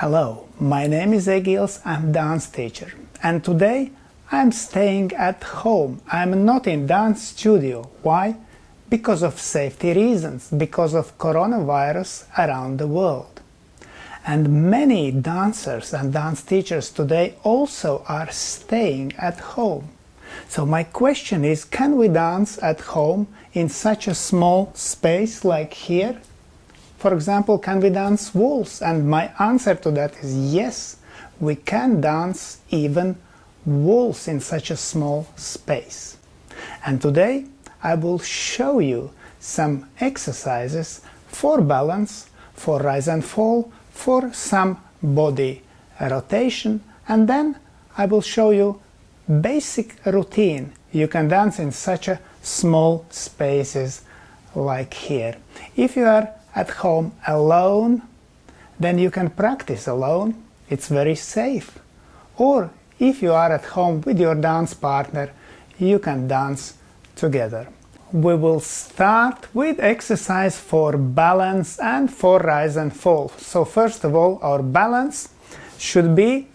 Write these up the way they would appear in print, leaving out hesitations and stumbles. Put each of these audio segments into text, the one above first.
Hello, my name is Egils, I'm dance teacher, and today I'm staying at home. I'm not in dance studio. Why? Because of safety reasons, because of coronavirus around the world. And many dancers and dance teachers today also are staying at home. So my question is, can we dance at home in such a small space like here? For example, can we dance waltz? And my answer to that is yes, we can dance even waltz in such a small space. And today I will show you some exercises for balance, for rise and fall, for some body rotation, and then I will show you basic routine you can dance in such a small spaces like here. If you are at home alone, then you can practice alone. It's very safe. Or if you are at home with your dance partner, you can dance together. We will start with exercise for balance and for rise and fall. So first of all, our balance should be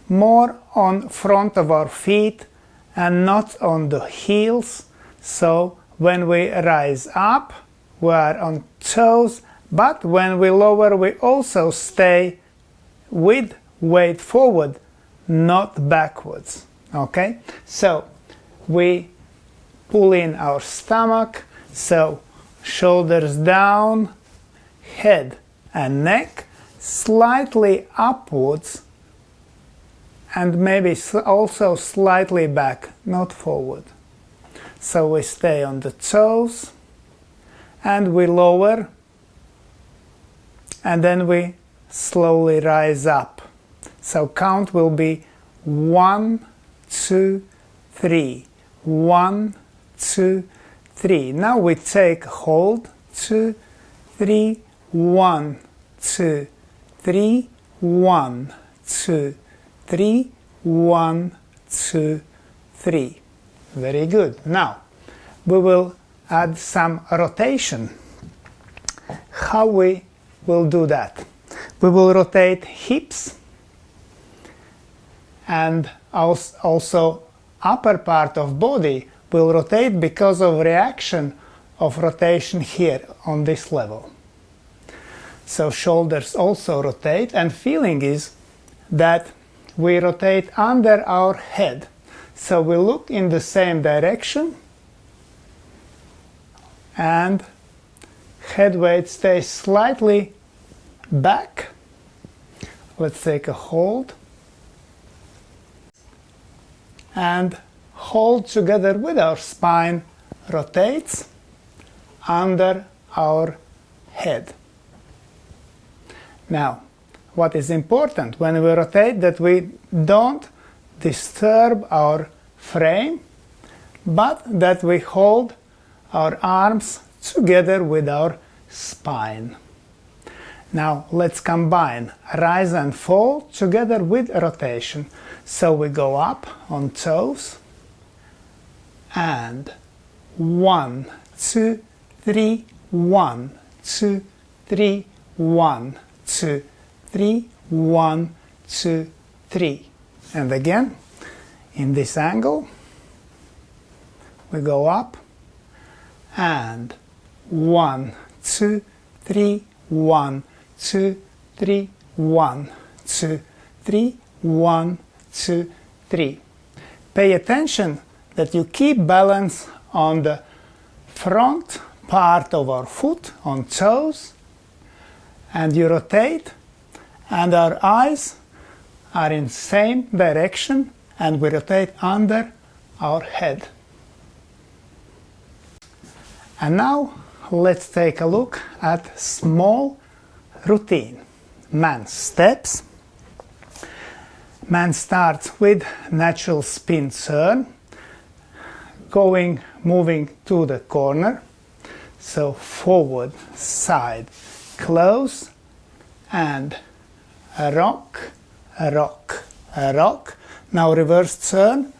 more on front of our feet and not on the heels. So when we rise up, we are on toes, but when we lower, we also stay with weight forward, not backwards. Okay? So we pull in our stomach, so shoulders down, head and neck slightly upwards, and maybe also slightly back, not forward. So we stay on the toes, and we lower, and then we slowly rise up. So count will be 1, 2, 3. 1, 2, 3. Now we take hold. 2, 3, 1, 2, 3, 1, 2, 3, 1, 2, 3. Very good. Now we will add some rotation. How we will do that? We will rotate hips and also upper part of body will rotate because of reaction of rotation here on this level. So shoulders also rotate, and feeling is that we rotate under our head. So we look in the same direction and head weight stays slightly back. Let's take a hold and hold together with our spine rotates under our head. Now, what is important when we rotate, that we don't disturb our frame, but that we hold our arms together with our spine. Now let's combine rise and fall together with rotation. So we go up on toes and 1, 2, 3, 1, 2, 3, 1, 2, 3, 1, 2, 3. And again, in this angle, we go up and 1, 2, 3, 1, 2, 3, 1, 2, 3, 1, 2, 3. Pay attention that you keep balance on the front part of our foot, on toes, and you rotate, and our eyes are in same direction, and we rotate under our head. And now let's take a look at small routine. Man steps. Man starts with natural spin turn, moving to the corner. So forward, side, close, and a rock, a rock, a rock. Now reverse turn,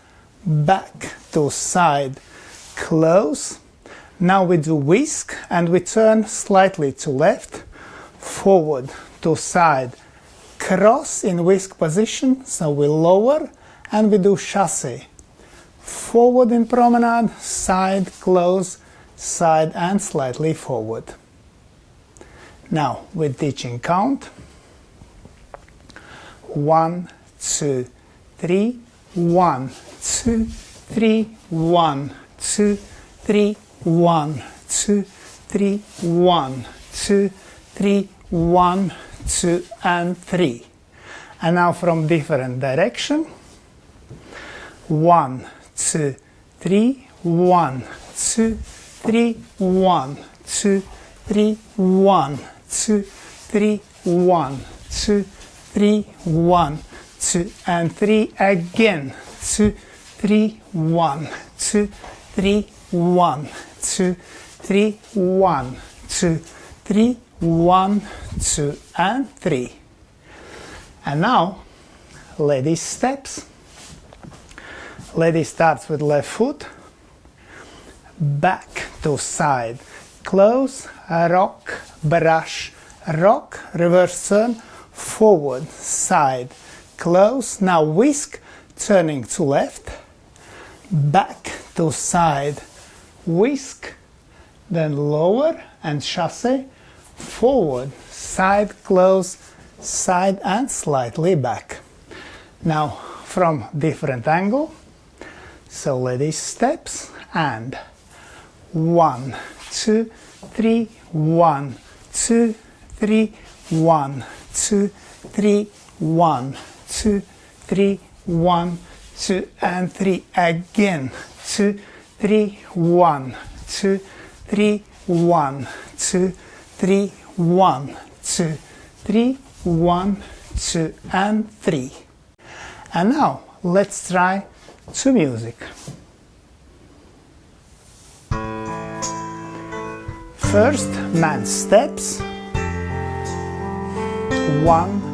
back to side, close. Now we do whisk and we turn slightly to left, forward to side, cross in whisk position, so we lower and we do chasse. Forward in promenade, side, close, side and slightly forward. Now we're teaching count. 1, 2, 3, 1, 2, 3, 1, 2, 3, 1, 2, 3, 1, 2, 3, 1, 2 and 3. And now from different direction. 1, 2, 3, 1, 2, 3, 1, 2, 3, 1, 2, 3, 1, 2, 3, 1, 2 and 3 again. 2, 3, 1, 2, 3, 1, 2, 3, 1, 2, 3, 1, 2 and 3. And now lady steps. Lady starts with left foot, back to side, close, rock, brush, rock, reverse turn, forward, side, close. Now whisk, turning to left, back to side, whisk, then lower and chasse, forward, side, close, side and slightly back. Now from different angle. So lady steps and 1, 2, 3, 1, 2, 3, 1, 2, 3, 1, 2, 3, 1, 2 and 3 again. 2, 3, 1, 2, 3, 1, 2, 3, 1, 2, 3, 1, 2 and 3. And now let's try to music. First, man steps. 1,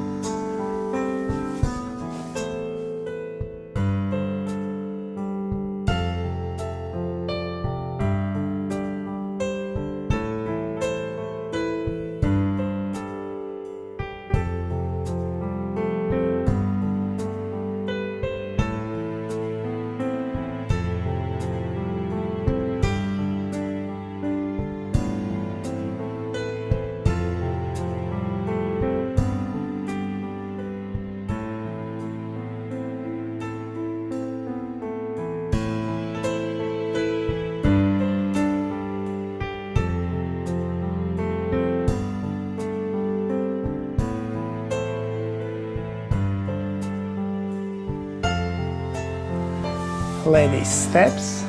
lady steps.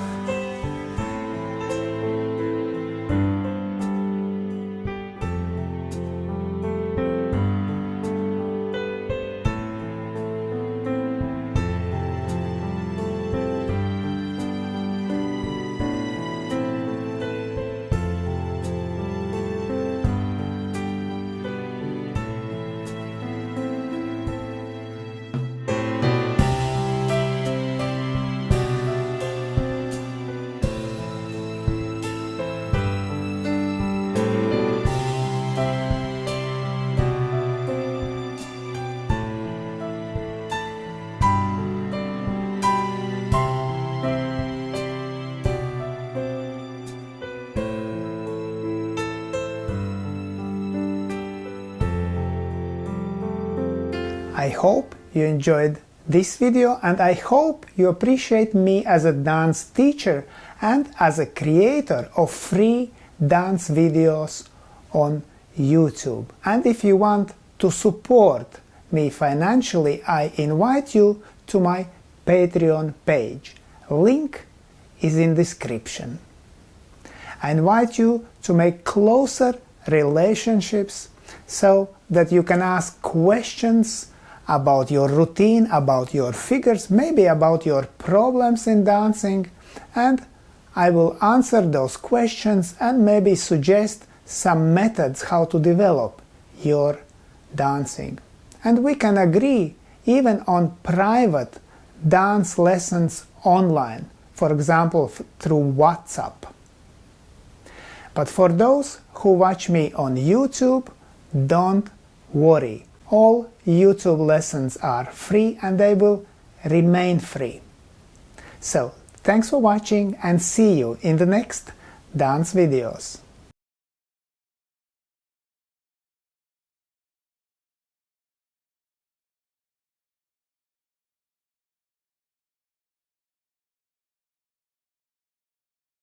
I hope you enjoyed this video and I hope you appreciate me as a dance teacher and as a creator of free dance videos on YouTube. And if you want to support me financially, I invite you to my Patreon page. Link is in description. I invite you to make closer relationships so that you can ask questions about your routine, about your figures, maybe about your problems in dancing, and I will answer those questions and maybe suggest some methods how to develop your dancing. And we can agree even on private dance lessons online, for example through WhatsApp. But for those who watch me on YouTube, don't worry. All YouTube lessons are free and they will remain free. So, thanks for watching and see you in the next dance videos.